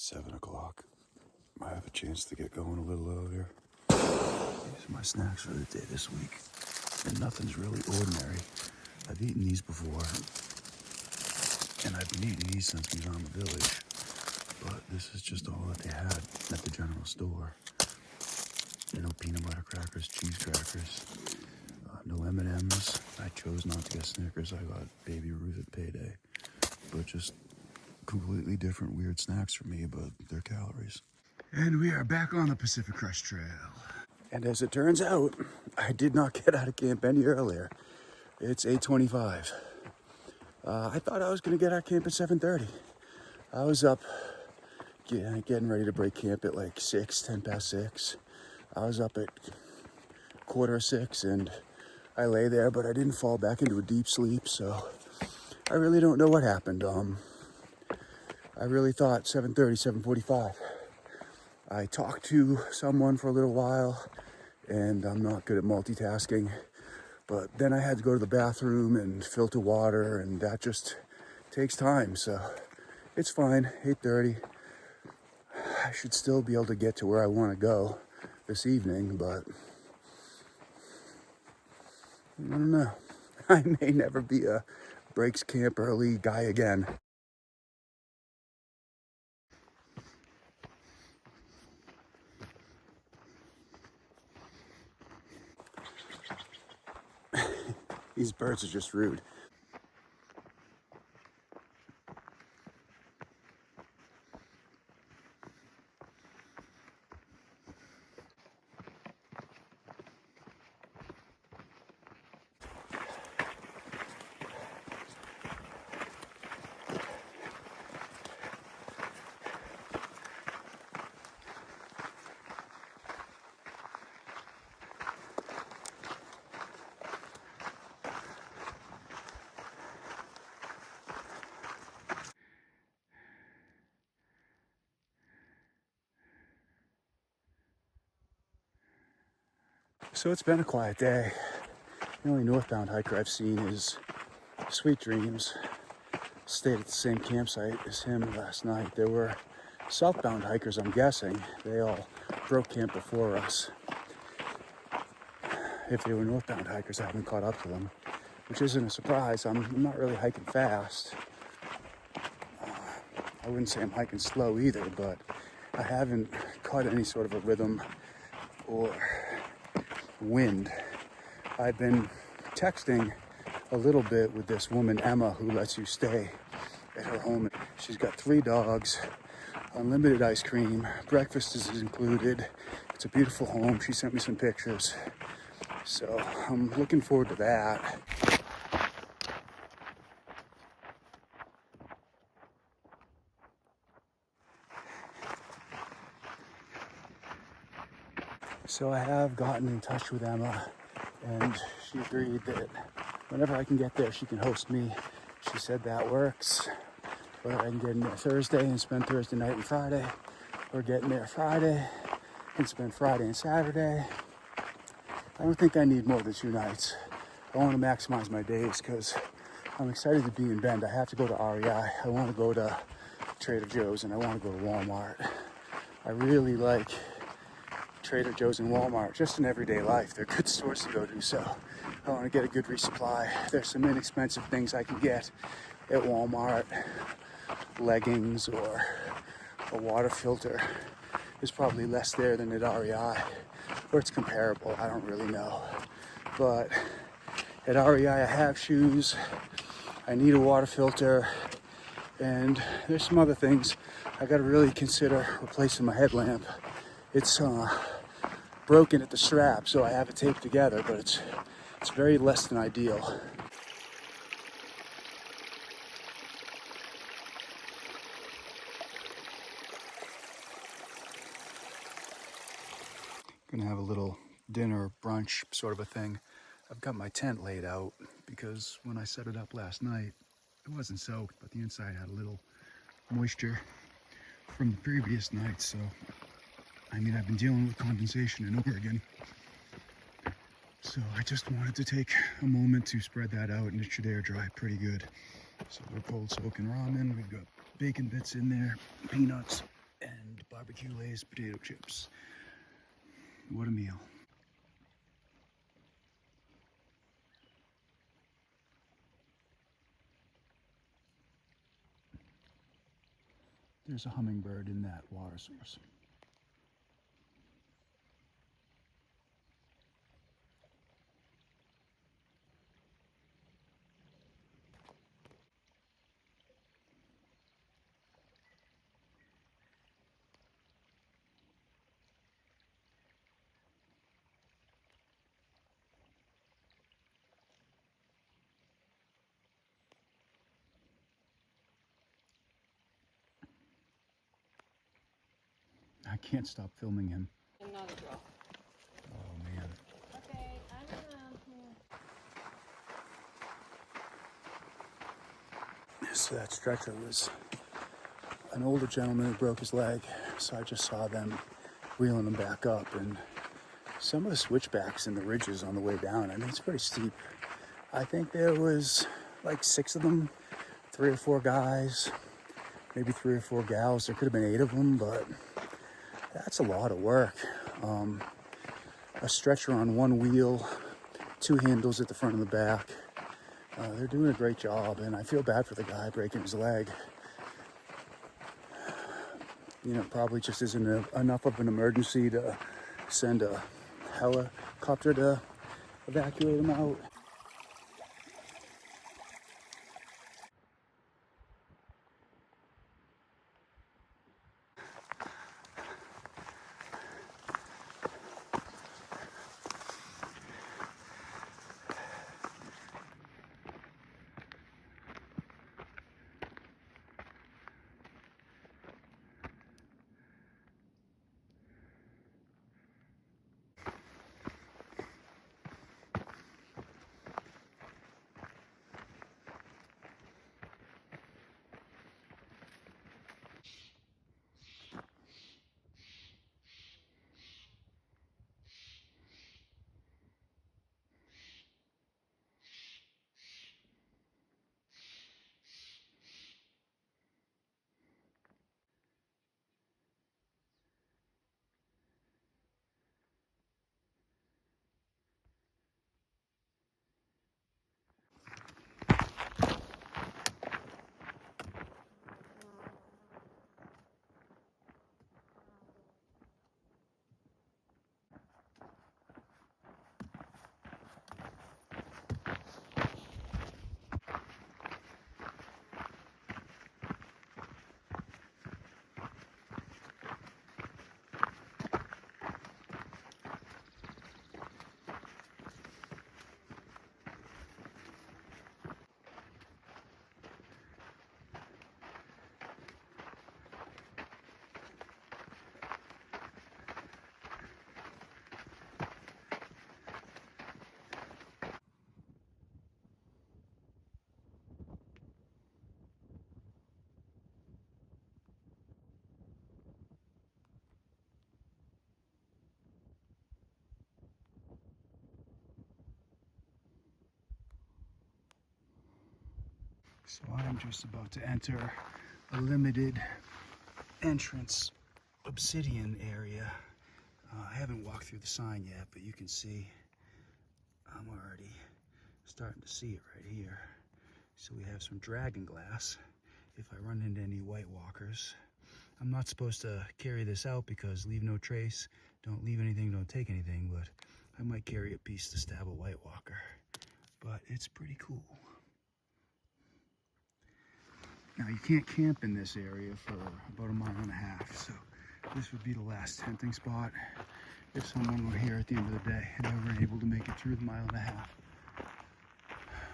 7 o'clock. I have a chance to get going a little earlier. These are my snacks for the day this week. And nothing's really ordinary. I've eaten these before. And I've been eating these since we were on the village. But this is just all that they had at the general store. No peanut butter crackers, cheese crackers, no M&Ms. I chose not to get Snickers. I got Baby Ruth at payday. But just completely different weird snacks for me, but they're calories. And we are back on the Pacific Crest Trail. And as it turns out, I did not get out of camp any earlier. It's 8:25. I thought I was going to get out of camp at 7:30. I was up getting ready to break camp at like 10 past 6. I was up at 5:45 and I lay there, but I didn't fall back into a deep sleep, so I really don't know what happened. I really thought 7:30, 7:45. I talked to someone for a little while, and I'm not good at multitasking, but then I had to go to the bathroom and filter water, and that just takes time, so it's fine. 8:30. I should still be able to get to where I want to go this evening, but I don't know. I may never be a breaks camp early guy again. These birds are just rude. So it's been a quiet day. The only northbound hiker I've seen is Sweet Dreams. Stayed at the same campsite as him last night. There were southbound hikers, I'm guessing. They all broke camp before us. If they were northbound hikers, I haven't caught up to them, which isn't a surprise. I'm not really hiking fast. I wouldn't say I'm hiking slow either, but I haven't caught any sort of a rhythm or wind. I've been texting a little bit with this woman, Emma, who lets you stay at her home. She's got 3 dogs, unlimited ice cream, breakfast is included. It's a beautiful home. She sent me some pictures. So I'm looking forward to that. So I have gotten in touch with Emma, and she agreed that whenever I can get there, she can host me. She said that works. Whether I can get in there Thursday and spend Thursday night and Friday, or get in there Friday and spend Friday and Saturday. I don't think I need more than 2 nights. I want to maximize my days because I'm excited to be in Bend. I have to go to REI. I want to go to Trader Joe's, and I want to go to Walmart. I really like Trader Joe's and Walmart, just in everyday life. They're good stores to go to, so I want to get a good resupply. There's some inexpensive things I can get at Walmart. Leggings or a water filter. There's probably less there than at REI, or it's comparable, I don't really know. But at REI I have shoes, I need a water filter, and there's some other things. I gotta really consider replacing my headlamp. It's broken at the strap, so I have it taped together, but it's very less than ideal. Gonna have a little dinner, brunch sort of a thing. I've got my tent laid out because when I set it up last night, it wasn't soaked, but the inside had a little moisture from the previous night. So, I mean, I've been dealing with condensation in Oregon. So I just wanted to take a moment to spread that out, and it should air dry pretty good. So we're cold soaking ramen. We've got bacon bits in there, peanuts, and barbecue Lay's potato chips. What a meal. There's a hummingbird in that water source. I can't stop filming him. Another draw. Oh man. Okay, I'm gonna. So that stretcher was an older gentleman who broke his leg, so I just saw them wheeling him back up, and some of the switchbacks and the ridges on the way down, I mean, it's pretty steep. I think there was like 6 of them, 3 or 4 guys, maybe 3 or 4 gals. There could have been 8 of them, but that's a lot of work. A stretcher on one wheel, 2 handles at the front and the back. They're doing a great job, and I feel bad for the guy breaking his leg. You know, probably just isn't enough of an emergency to send a helicopter to evacuate him out. So I'm just about to enter a limited entrance obsidian area. I haven't walked through the sign yet, but you can see I'm already starting to see it right here. So we have some dragon glass. If I run into any White Walkers, I'm not supposed to carry this out because leave no trace, don't leave anything, don't take anything, but I might carry a piece to stab a White Walker. But it's pretty cool. Now you can't camp in this area for about 1.5 miles, so this would be the last tenting spot if someone were here at the end of the day and they were able to make it through the 1.5 miles.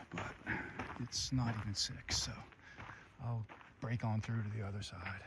But it's not even 6, so I'll break on through to the other side.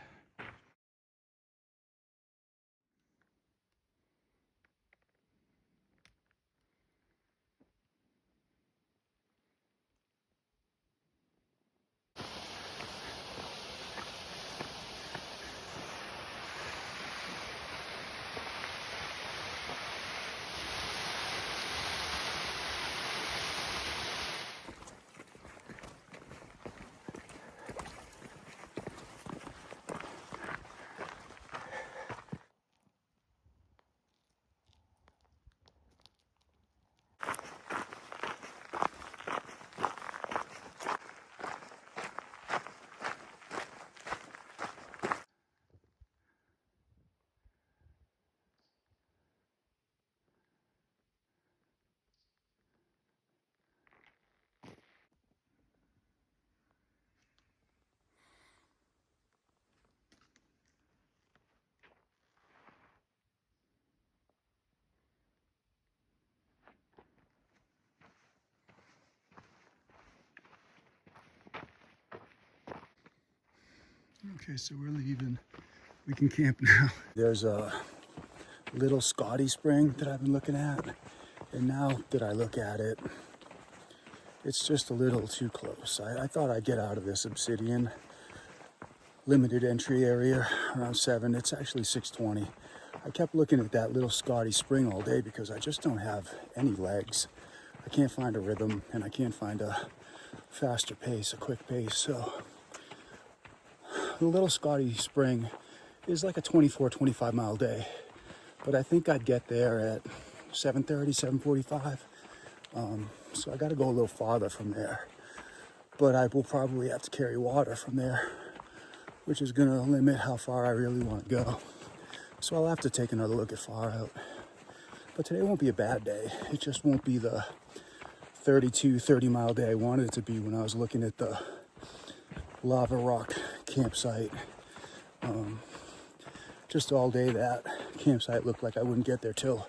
Okay, so we're leaving. We can camp now. There's a little Scotty spring that I've been looking at, and now that I look at it, it's just a little too close. I thought I'd get out of this obsidian limited entry area around 7. It's actually 6:20. I kept looking at that little Scotty spring all day because I just don't have any legs. I can't find a rhythm, and I can't find a faster pace, a quick pace. So the little Scotty spring is like a 24, 25 mile day. But I think I'd get there at 7:30, 7:45. So I got to go a little farther from there. But I will probably have to carry water from there, which is going to limit how far I really want to go. So I'll have to take another look at far out. But today won't be a bad day. It just won't be the 32, 30 mile day I wanted it to be when I was looking at the lava rock campsite. Just all day that campsite looked like I wouldn't get there till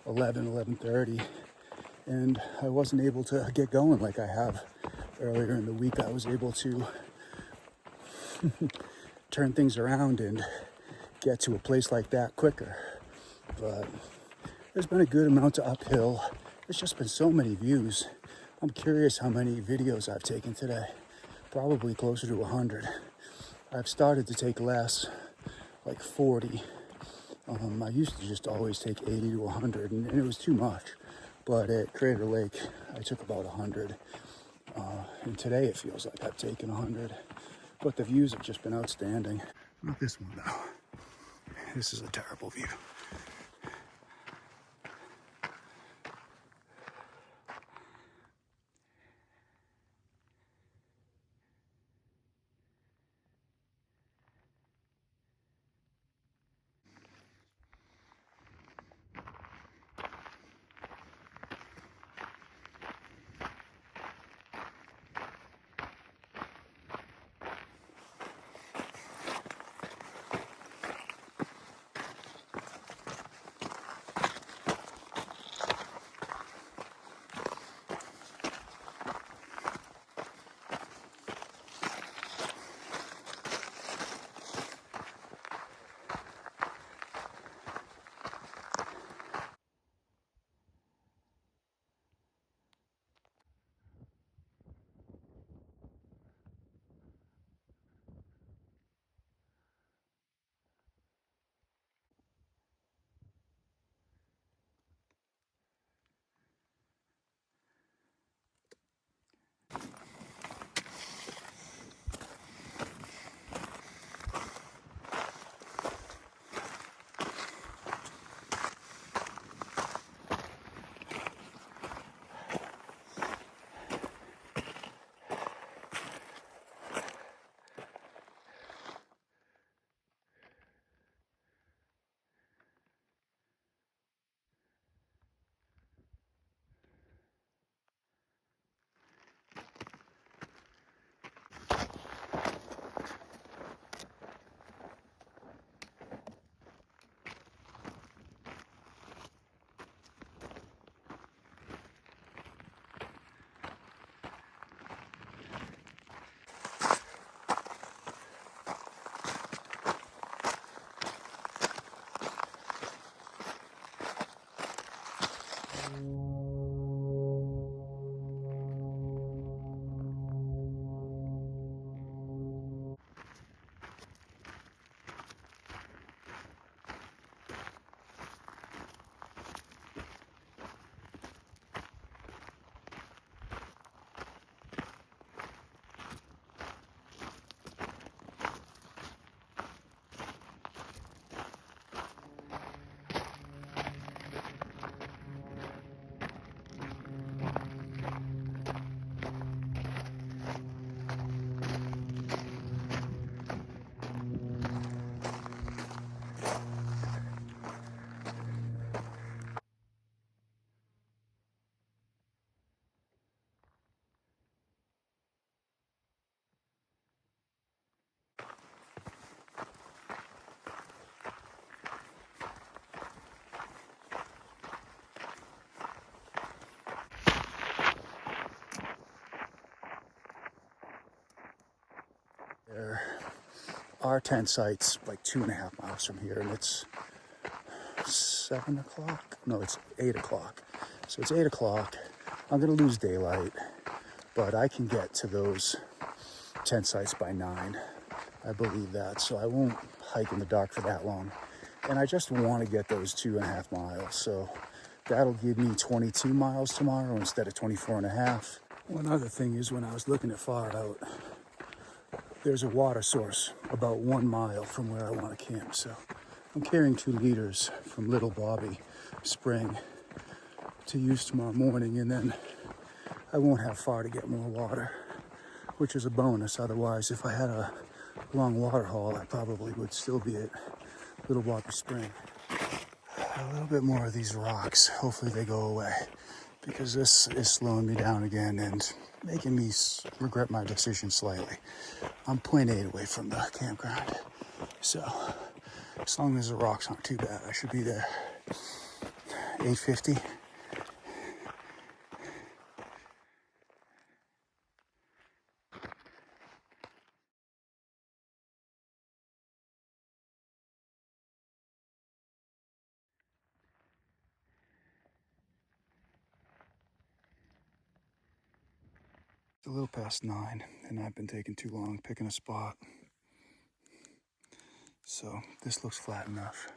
11, 11:30. And I wasn't able to get going like I have earlier in the week. I was able to turn things around and get to a place like that quicker. But there's been a good amount of uphill. There's just been so many views. I'm curious how many videos I've taken today. Probably closer to 100. I've started to take less, like 40. I used to just always take 80 to 100, and it was too much. But at Crater Lake, I took about 100. And today it feels like I've taken 100. But the views have just been outstanding. Not this one, though. This is a terrible view. our tent site's like 2.5 miles from here, and it's 7 o'clock. No, it's 8 o'clock. So it's 8 o'clock. I'm gonna lose daylight, but I can get to those tent sites by 9. I believe that, so I won't hike in the dark for that long. And I just want to get those 2.5 miles, so that'll give me 22 miles tomorrow instead of 24.5. One other thing is, when I was looking at far out, there's a water source about 1 mile from where I want to camp, so I'm carrying 2 liters from Little Bobby Spring to use tomorrow morning, and then I won't have far to get more water, which is a bonus. Otherwise, if I had a long water haul, I probably would still be at Little Bobby Spring. A little bit more of these rocks. Hopefully they go away, because this is slowing me down again and making me regret my decision slightly. I'm 0.8 away from the campground, so as long as the rocks aren't too bad, I should be there. 8:50. It's a little past 9, and I've been taking too long picking a spot. So this looks flat enough.